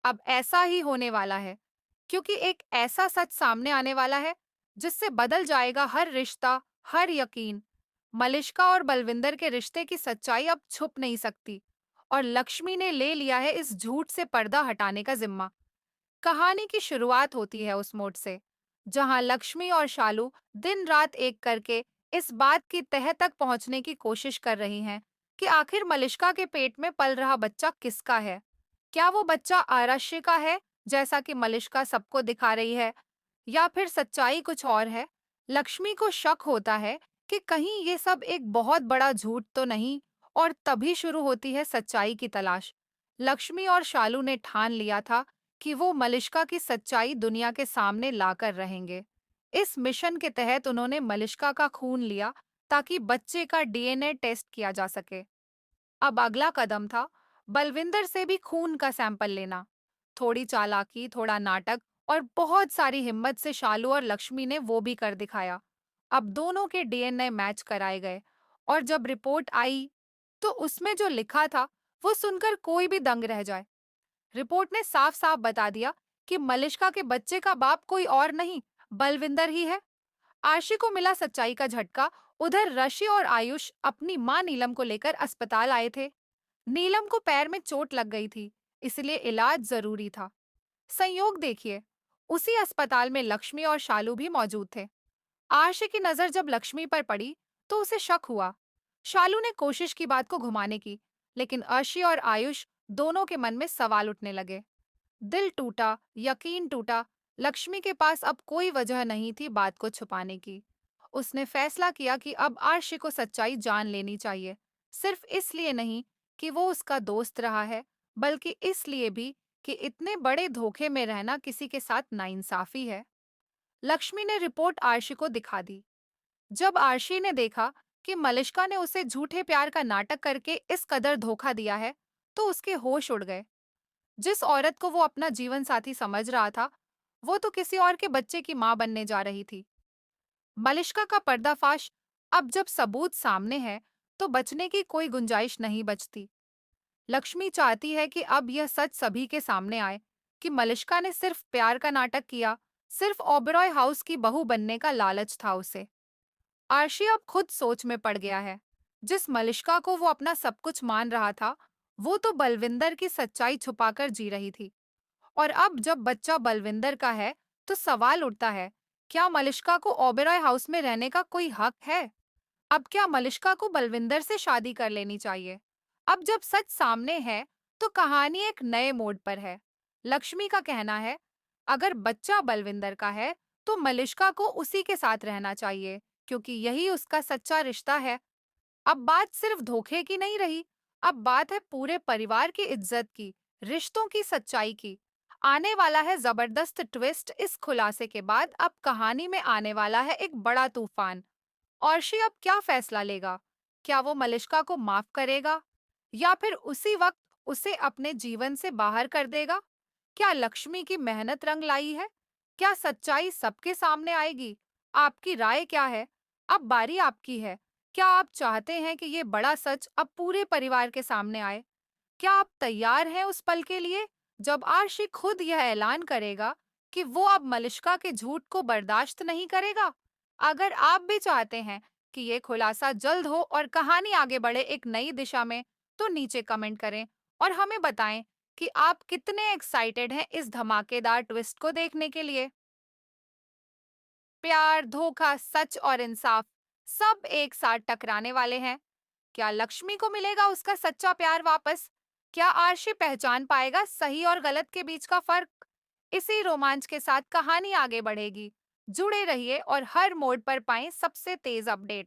अब ऐसा ही होने वाला है, क्योंकि एक ऐसा सच सामने आने वाला है जिससे बदल जाएगा हर रिश्ता, हर यकीन। मलिष्का और बलविंदर के रिश्ते की सच्चाई अब छुप नहीं सकती और लक्ष्मी ने ले लिया है इस झूठ से पर्दा हटाने का जिम्मा। कहानी की शुरुआत होती है उस मोड़ से, जहां लक्ष्मी और शालू दिन रात एक करके इस बात की तह तक पहुंचने की कोशिश कर रही हैं कि आखिर मलिष्का के पेट में पल रहा बच्चा किसका है। क्या वो बच्चा आरश्य का है, जैसा कि मलिष्का सबको दिखा रही है, या फिर सच्चाई कुछ और है। लक्ष्मी को शक होता है कि कहीं ये सब एक बहुत बड़ा झूठ तो नहीं, और तभी शुरू होती है सच्चाई की तलाश। लक्ष्मी और शालू ने ठान लिया था कि वो मलिष्का की सच्चाई दुनिया के सामने लाकर रहेंगे। इस मिशन के तहत उन्होंने मलिष्का का खून लिया ताकि बच्चे का डीएनए टेस्ट किया जा सके। अब अगला कदम था बलविंदर से भी खून का सैंपल लेना। थोड़ी चालाकी, थोड़ा नाटक और बहुत सारी हिम्मत से शालू और लक्ष्मी ने वो भी कर दिखाया। अब दोनों के डीएनए मैच कराए गए और जब रिपोर्ट आई तो उसमें जो लिखा था वो सुनकर कोई भी दंग रह जाए। रिपोर्ट ने साफ साफ बता दिया कि मलिष्का के बच्चे का बाप कोई और नहीं, बलविंदर ही है। आशी को मिला सच्चाई का झटका। उधर ऋषि और आयुष अपनी मां नीलम को लेकर अस्पताल आए थे। नीलम को पैर में चोट लग गई थी, इसलिए इलाज जरूरी था। संयोग देखिए, उसी अस्पताल में लक्ष्मी और शालू भी मौजूद थे। आशी की नजर जब लक्ष्मी पर पड़ी तो उसे शक हुआ। शालू ने कोशिश की बात को घुमाने की, लेकिन अर्शी और आयुष दोनों के मन में सवाल उठने लगे। दिल टूटा, यकीन टूटा। लक्ष्मी के पास अब कोई वजह नहीं थी बात को छुपाने की। उसने फैसला किया कि अब आर्शी को सच्चाई जान लेनी चाहिए। सिर्फ इसलिए नहीं कि वो उसका दोस्त रहा है, बल्कि इसलिए भी कि इतने बड़े धोखे में रहना किसी के साथ नाइंसाफी है। लक्ष्मी ने रिपोर्ट आर्शी को दिखा दी। जब आर्शी ने देखा कि मलिष्का ने उसे झूठे प्यार का नाटक करके इस कदर धोखा दिया है, तो उसके होश उड़ गए। जिस औरत को वो अपना जीवन साथी समझ रहा था, वो तो किसी और के बच्चे की मां बनने जा रही थी। मलिष्का का पर्दाफाश अब जब सबूत सामने है, तो बचने की कोई गुंजाइश नहीं बचती। लक्ष्मी चाहती है कि अब यह सच सभी के सामने आए कि मलिष्का ने सिर्फ प्यार का नाटक किया, सिर्फ ओबरॉय हाउस की बहू बनने का लालच था उसे। आर्शी अब खुद सोच में पड़ गया है। जिस मलिष्का को वो अपना सब कुछ मान रहा था, वो तो बलविंदर की सच्चाई छुपाकर जी रही थी। और अब जब बच्चा बलविंदर का है, तो सवाल उठता है, क्या मलिष्का को ओबेरॉय हाउस में रहने का कोई हक है? अब क्या मलिष्का को बलविंदर से शादी कर लेनी चाहिए? अब जब सच सामने है, तो कहानी एक नए मोड़ पर है। लक्ष्मी का कहना है, अगर बच्चा बलविंदर का है, तो मलिष्का को उसी के साथ रहना चाहिए, क्योंकि यही उसका सच्चा रिश्ता है। अब बात सिर्फ धोखे की नहीं रही, अब बात है पूरे परिवार की इज्जत की, रिश्तों की सच्चाई की। आने वाला है जबरदस्त ट्विस्ट। इस खुलासे के बाद अब कहानी में आने वाला है एक बड़ा तूफान। अर्शी अब क्या फैसला लेगा? क्या वो मलिष्का को माफ करेगा, या फिर उसी वक्त उसे अपने जीवन से बाहर कर देगा? क्या लक्ष्मी की मेहनत रंग लाई है? क्या सच्चाई सबके सामने आएगी? आपकी राय क्या है? अब बारी आपकी है। क्या आप चाहते हैं कि ये बड़ा सच अब पूरे परिवार के सामने आए? क्या आप तैयार हैं उस पल के लिए जब आर्शी खुद यह ऐलान करेगा कि वो अब मलिष्का के झूठ को बर्दाश्त नहीं करेगा? अगर आप भी चाहते हैं कि ये खुलासा जल्द हो और कहानी आगे बढ़े एक नई दिशा में, तो नीचे कमेंट करें और हमें बताएं कि आप कितने एक्साइटेड हैं इस धमाकेदार ट्विस्ट को देखने के लिए। प्यार, धोखा, सच और इंसाफ सब एक साथ टकराने वाले हैं। क्या लक्ष्मी को मिलेगा उसका सच्चा प्यार वापस? क्या आर्शी पहचान पाएगा सही और गलत के बीच का फर्क? इसी रोमांच के साथ कहानी आगे बढ़ेगी। जुड़े रहिए और हर मोड़ पर पाएं सबसे तेज अपडेट।